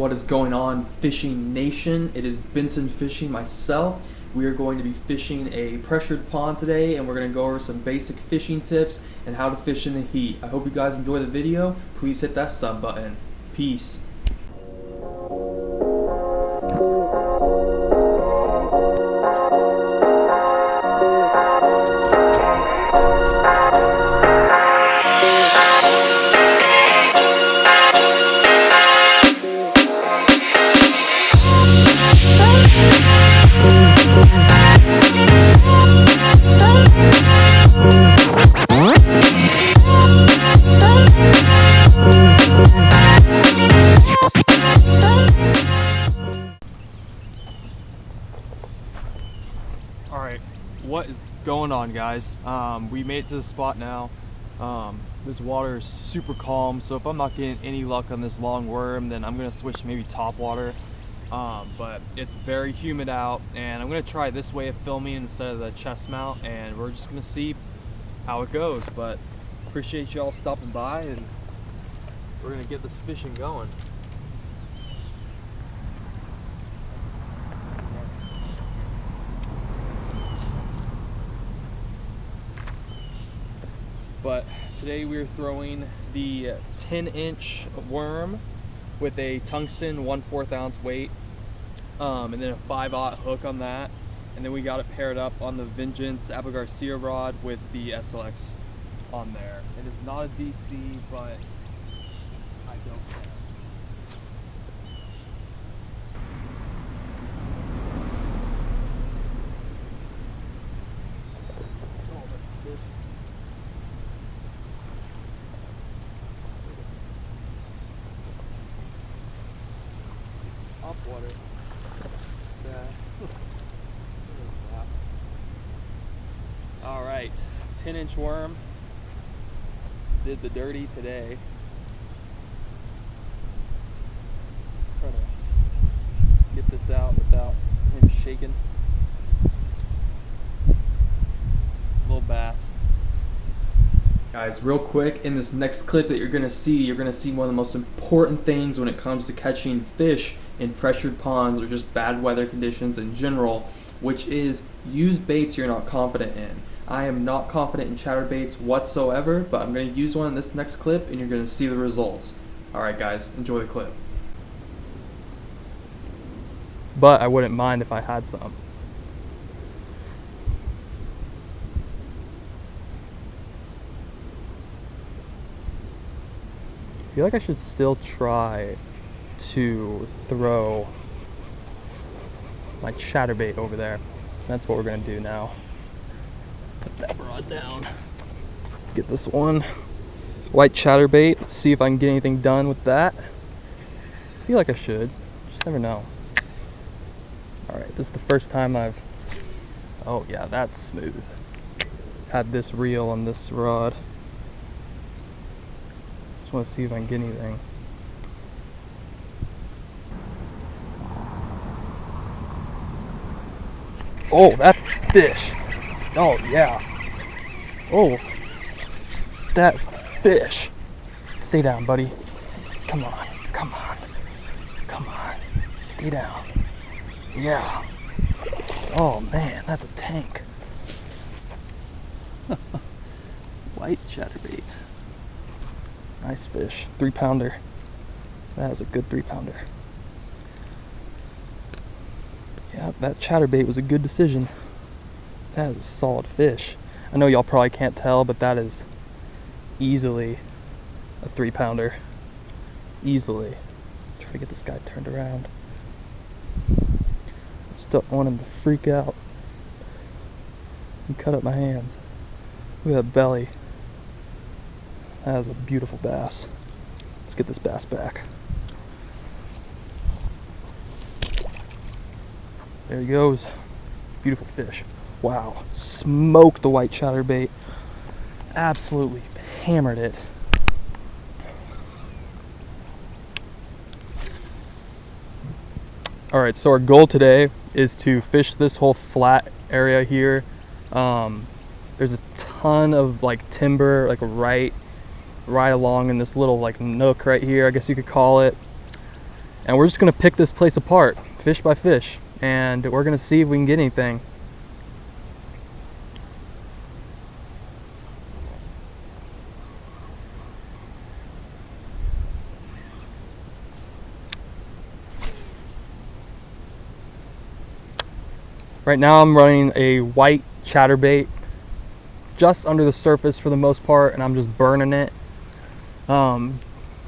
What is going on, Fishing Nation? It is Benson Fishing myself. We are going to be fishing a pressured pond today, and we're going to go over some basic fishing tips and how to fish in the heat. I hope you guys enjoy the video. Please hit that sub button. Peace. Alright, what is going on, guys? We made it to the spot now. This water is super calm, so if I'm not getting any luck on this long worm, then I'm gonna switch to maybe top water. But it's very humid out, and I'm gonna try this way of filming instead of the chest mount, and we're just gonna see how it goes. But appreciate y'all stopping by, and we're gonna get this fishing going. But today we're throwing the 10-inch worm with a tungsten 1/4 ounce weight, and then a 5/0 hook on that, and then we got it paired up on the Vengeance Abu Garcia rod with the SLX on there. It is not a DC, but I don't care. Water. All right, 10-inch worm. Did the dirty today. Let's try to get this out without him shaking. Little bass. Guys, real quick, in this next clip that you're gonna see one of the most important things when it comes to catching fish in pressured ponds or just bad weather conditions in general, which is use baits you're not confident in. I am not confident in chatterbaits whatsoever, but I'm going to use one in this next clip and you're going to see the results. Alright guys, enjoy the clip. But I wouldn't mind if I had some. I feel like I should still try to throw my chatterbait over there. That's what we're gonna do now. Put that rod down. Get this one white chatterbait. Let's see if I can get anything done with that. I feel like I should. Just never know. Alright, this is the first time I've... Oh yeah, that's smooth. Had this reel on this rod. Just want to see if I can get anything. Oh, that's fish. Oh, yeah. Oh, that's fish. Stay down, buddy. Come on, come on, come on. Stay down. Yeah. Oh, man, that's a tank. White chatterbait. Nice fish. 3-pounder. That is a good 3-pounder. Yeah, that chatterbait was a good decision. That is a solid fish. I know y'all probably can't tell, but that is easily a 3-pounder. Easily. Try to get this guy turned around. Just don't want him to freak out and cut up my hands. Look at that belly. That is a beautiful bass. Let's get this bass back. There he goes. Beautiful fish. Wow. Smoked the white chatterbait. Absolutely hammered it. Alright, so our goal today is to fish this whole flat area here. There's a ton of like timber, like right along in this little like nook right here, I guess you could call it. And we're just gonna pick this place apart, fish by fish, and we're gonna see if we can get anything. Right now I'm running a white chatterbait just under the surface for the most part, and I'm just burning it.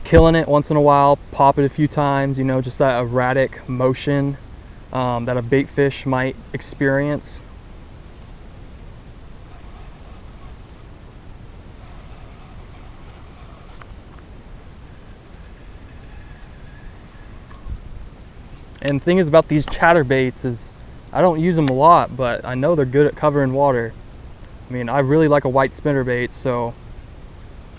Killing it once in a while, pop it a few times, you know, just that erratic motion that a bait fish might experience. And the thing is about these chatterbaits is I don't use them a lot, but I know they're good at covering water. I mean, I really like a white spinnerbait, so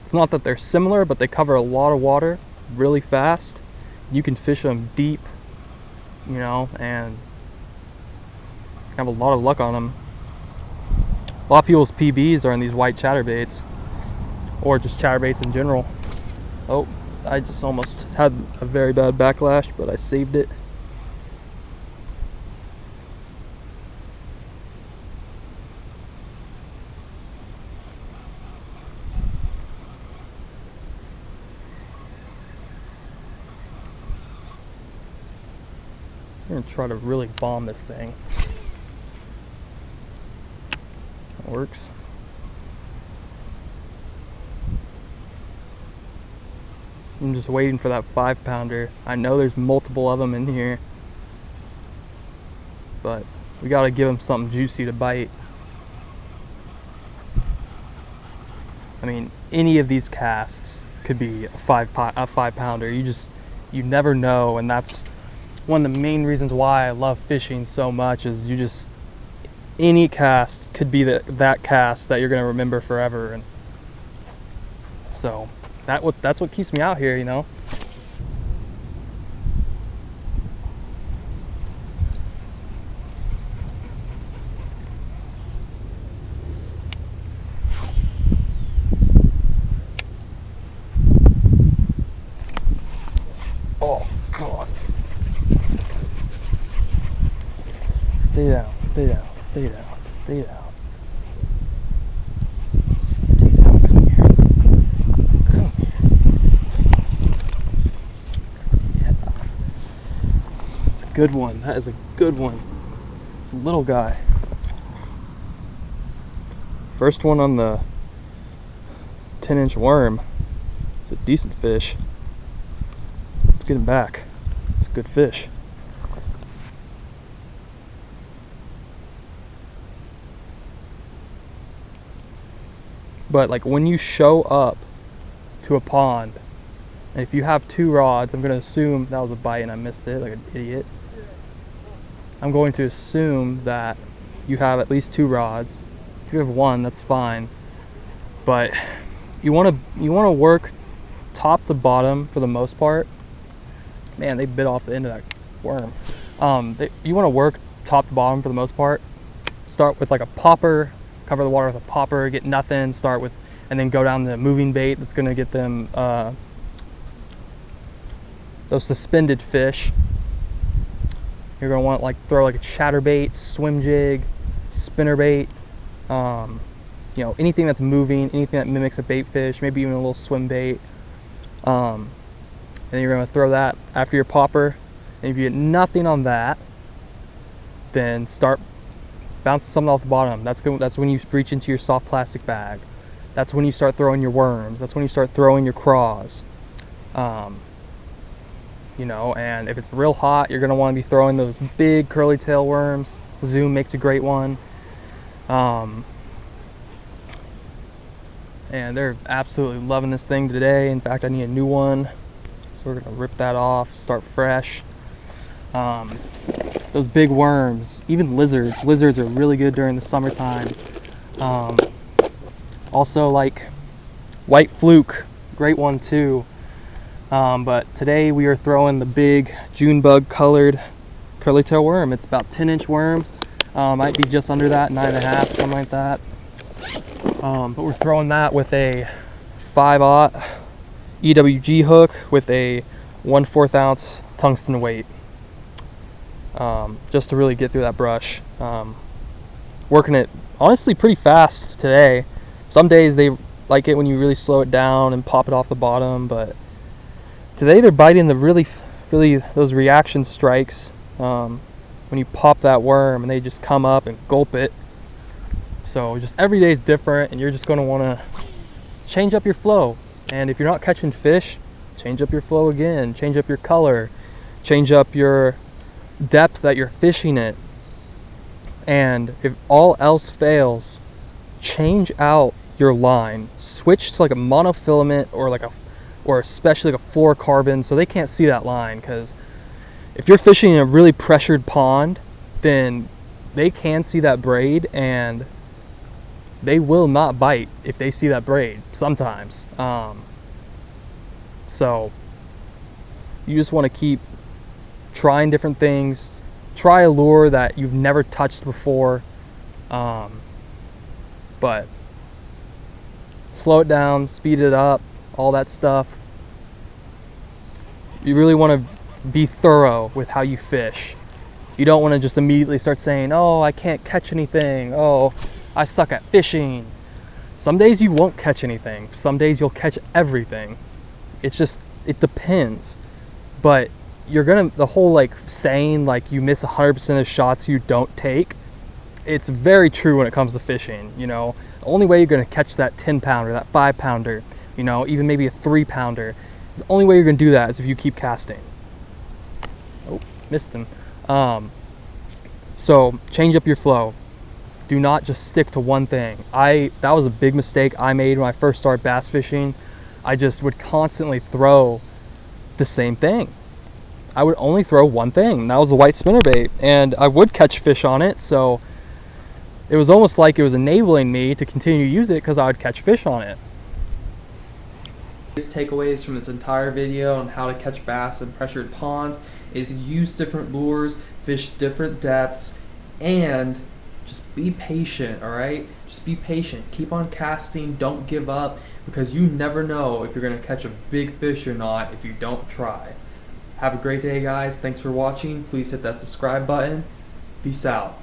it's not that they're similar, but they cover a lot of water really fast. You can fish them deep, you know, and have a lot of luck on them. A lot of people's PBs are in these white chatterbaits, or just chatterbaits in general. Oh, I just almost had a very bad backlash, but I saved it. I'm gonna try to really bomb this thing. That works. I'm just waiting for that 5-pounder. I know there's multiple of them in here, but we gotta give them something juicy to bite. I mean, any of these casts could be a 5-pounder. You never know, and that's one of the main reasons why I love fishing so much. Is any cast could be that cast that you're gonna remember forever, and so that's what keeps me out here, you know. Oh God. Stay down, stay down, stay down, stay down. Stay down, come here. Come here. Yeah. It's a good one. That is a good one. It's a little guy. First one on the 10-inch worm. It's a decent fish. Let's get him back. It's a good fish. But like when you show up to a pond, and if you have 2 rods, I'm going to assume that was a bite and I missed it like an idiot. I'm going to assume that you have at least 2 rods. If you have 1, that's fine. But you want to work top to bottom for the most part. Man, they bit off the end of that worm. You want to work top to bottom for the most part. Start with like a popper. Cover the water with a popper, get nothing, and then go down the moving bait that's gonna get them those suspended fish. You're gonna want throw like a chatterbait, swim jig, spinnerbait, you know, anything that's moving, anything that mimics a bait fish, maybe even a little swim bait. And then you're gonna throw that after your popper. And if you get nothing on that, then start bouncing something off the bottom. That's when you reach into your soft plastic bag. That's when you start throwing your worms. That's when you start throwing your craws. You know, and if it's real hot, you're gonna want to be throwing those big curly tail worms. Zoom makes a great one. And they're absolutely loving this thing today. In fact, I need a new one, so we're gonna rip that off, start fresh. Those big worms, even lizards. Lizards are really good during the summertime. Also, like white fluke, great one too. But today we are throwing the big June bug colored curly tail worm. It's about 10-inch worm. Might be just under that, 9.5, something like that. But we're throwing that with a 5/0 EWG hook with a 1/4 ounce tungsten weight, just to really get through that brush. Working it honestly pretty fast today. Some days they like it when you really slow it down and pop it off the bottom, but today they're biting the really those reaction strikes, when you pop that worm and they just come up and gulp it. So just every day is different, and you're just going to want to change up your flow. And if you're not catching fish, change up your flow again, change up your color, change up your depth that you're fishing it. And if all else fails, change out your line. Switch to like a monofilament or especially like a fluorocarbon, so they can't see that line, because if you're fishing in a really pressured pond, then they can see that braid and they will not bite if they see that braid sometimes. So you just want to keep trying different things. Try a lure that you've never touched before, but slow it down, speed it up, all that stuff. You really want to be thorough with how you fish. You don't want to just immediately start saying, oh, I can't catch anything, oh, I suck at fishing. Some days you won't catch anything. Some days you'll catch everything. It depends. But the whole like saying like you miss 100% of the shots you don't take, it's very true when it comes to fishing. You know, the only way you're going to catch that 10 pounder, that 5 pounder, you know, even maybe a 3 pounder, the only way you're going to do that is if you keep casting. Oh, missed him. So change up your flow. Do not just stick to one thing. That was a big mistake I made when I first started bass fishing. I just would constantly throw the same thing. I would only throw one thing, and that was the white spinnerbait, and I would catch fish on it, so it was almost like it was enabling me to continue to use it because I would catch fish on it. Takeaways from this entire video on how to catch bass in pressured ponds is use different lures, fish different depths, and just be patient, all right? Just be patient. Keep on casting. Don't give up, because you never know if you're going to catch a big fish or not if you don't try. Have a great day, guys. Thanks for watching. Please hit that subscribe button. Peace out.